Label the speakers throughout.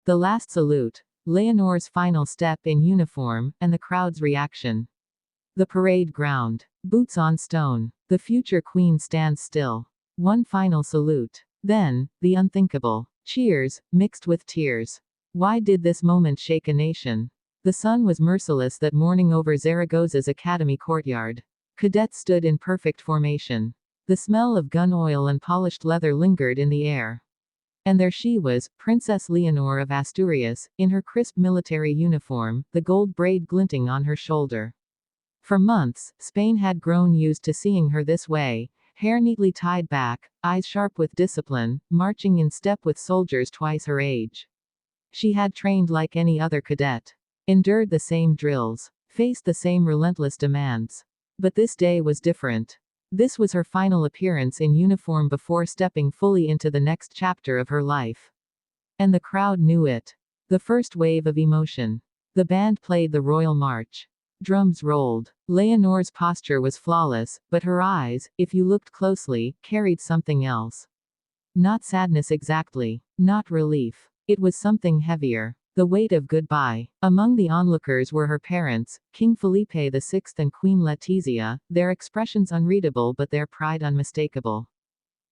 Speaker 1: The last salute, Leonor's final step in uniform, and the crowd's reaction. The parade ground. Boots on stone. The future queen stands still. One final salute. Then, the unthinkable. Cheers, mixed with tears. Why did this moment shake a nation? The sun was merciless that morning over Zaragoza's academy courtyard. Cadets stood in perfect formation. The smell of gun oil and polished leather lingered in the air. And there she was, Princess Leonor of Asturias, in her crisp military uniform, the gold braid glinting on her shoulder. For months, Spain had grown used to seeing her this way, hair neatly tied back, eyes sharp with discipline, marching in step with soldiers twice her age. She had trained like any other cadet, endured the same drills, faced the same relentless demands. But this day was different. This was her final appearance in uniform before stepping fully into the next chapter of her life. And the crowd knew it. The first wave of emotion. The band played the royal march. Drums rolled. Leonor's posture was flawless, but her eyes, if you looked closely, carried something else. Not sadness exactly. Not relief. It was something heavier. The weight of goodbye. Among the onlookers were her parents, King Felipe VI and Queen Letizia, their expressions unreadable but their pride unmistakable.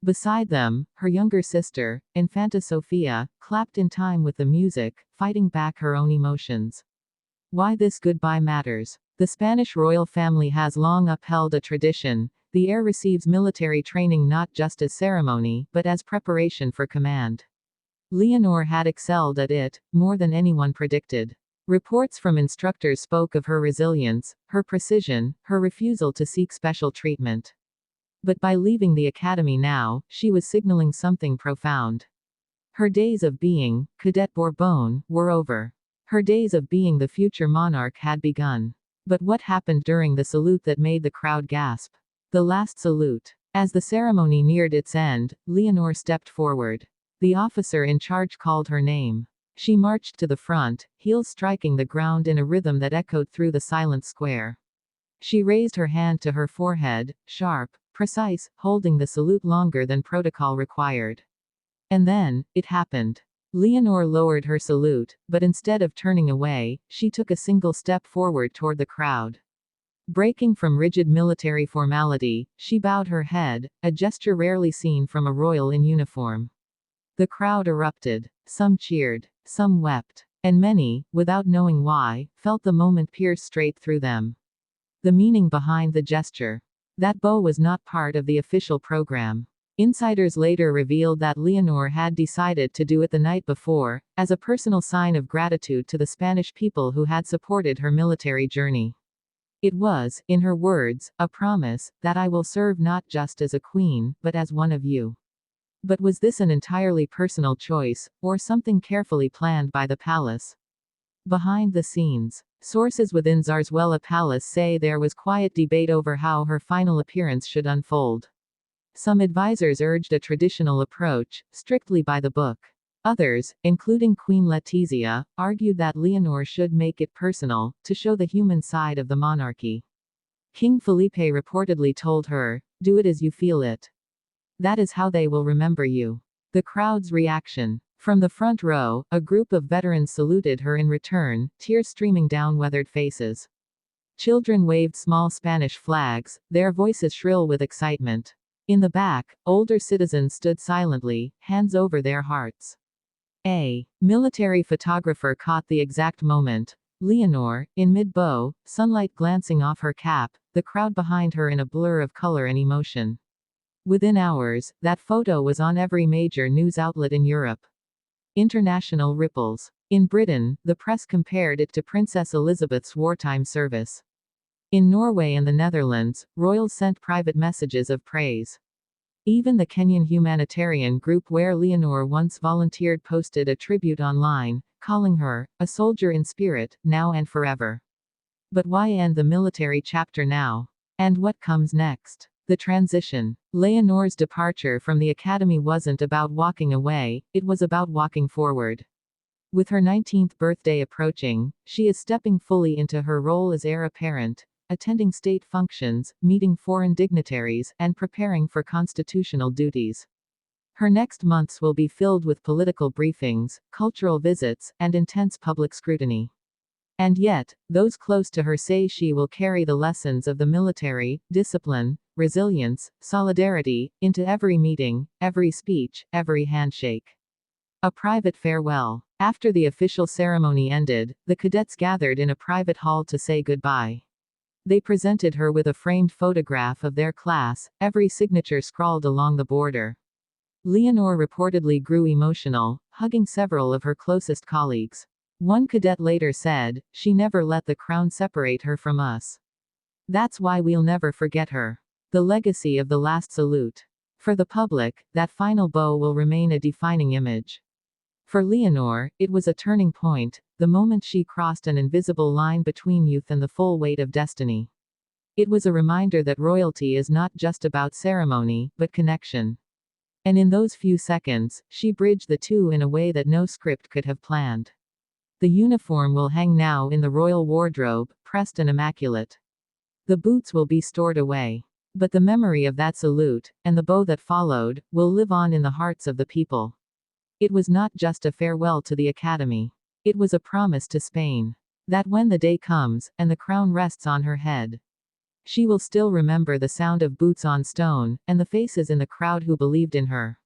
Speaker 1: Beside them, her younger sister, Infanta Sofia, clapped in time with the music, fighting back her own emotions. Why this goodbye matters. The Spanish royal family has long upheld a tradition. The heir receives military training not just as ceremony, but as preparation for command. Leonor had excelled at it, more than anyone predicted. Reports from instructors spoke of her resilience, her precision, her refusal to seek special treatment. But by leaving the academy now, she was signaling something profound. Her days of being, Cadet Bourbon, were over. Her days of being the future monarch had begun. But what happened during the salute that made the crowd gasp? The last salute. As the ceremony neared its end, Leonor stepped forward. The officer in charge called her name. She marched to the front, heels striking the ground in a rhythm that echoed through the silent square. She raised her hand to her forehead, sharp, precise, holding the salute longer than protocol required. And then, it happened. Leonor lowered her salute, but instead of turning away, she took a single step forward toward the crowd. Breaking from rigid military formality, she bowed her head, a gesture rarely seen from a royal in uniform. The crowd erupted. Some cheered, some wept, and many, without knowing why, felt the moment pierce straight through them. The meaning behind the gesture. That bow was not part of the official program. Insiders later revealed that Leonor had decided to do it the night before, as a personal sign of gratitude to the Spanish people who had supported her military journey. It was, in her words, a promise that I will serve not just as a queen, but as one of you. But was this an entirely personal choice, or something carefully planned by the palace? Behind the scenes, sources within Zarzuela Palace say there was quiet debate over how her final appearance should unfold. Some advisors urged a traditional approach, strictly by the book. Others, including Queen Letizia, argued that Leonor should make it personal, to show the human side of the monarchy. King Felipe reportedly told her, "Do it as you feel it. That is how they will remember you." The crowd's reaction. From the front row, a group of veterans saluted her in return, tears streaming down weathered faces. Children waved small Spanish flags, their voices shrill with excitement. In the back, older citizens stood silently, hands over their hearts. A military photographer caught the exact moment. Leonor, in mid-bow, sunlight glancing off her cap, the crowd behind her in a blur of color and emotion. Within hours, that photo was on every major news outlet in Europe. International ripples. In Britain, the press compared it to Princess Elizabeth's wartime service. In Norway and the Netherlands, royals sent private messages of praise. Even the Kenyan humanitarian group where Leonor once volunteered posted a tribute online, calling her a soldier in spirit, now and forever. But why end the military chapter now? And what comes next? The transition. Leonor's departure from the academy wasn't about walking away, it was about walking forward. With her 19th birthday approaching, she is stepping fully into her role as heir apparent, attending state functions, meeting foreign dignitaries, and preparing for constitutional duties. Her next months will be filled with political briefings, cultural visits, and intense public scrutiny. And yet, those close to her say she will carry the lessons of the military, discipline, resilience, solidarity, into every meeting, every speech, every handshake. A private farewell. After the official ceremony ended, the cadets gathered in a private hall to say goodbye. They presented her with a framed photograph of their class, every signature scrawled along the border. Leonor reportedly grew emotional, hugging several of her closest colleagues. One cadet later said, "She never let the crown separate her from us. That's why we'll never forget her." The legacy of the last salute. For the public, that final bow will remain a defining image. For Leonor, it was a turning point, the moment she crossed an invisible line between youth and the full weight of destiny. It was a reminder that royalty is not just about ceremony, but connection. And in those few seconds, she bridged the two in a way that no script could have planned. The uniform will hang now in the royal wardrobe, pressed and immaculate. The boots will be stored away. But the memory of that salute, and the bow that followed, will live on in the hearts of the people. It was not just a farewell to the academy. It was a promise to Spain. That when the day comes, and the crown rests on her head, she will still remember the sound of boots on stone, and the faces in the crowd who believed in her.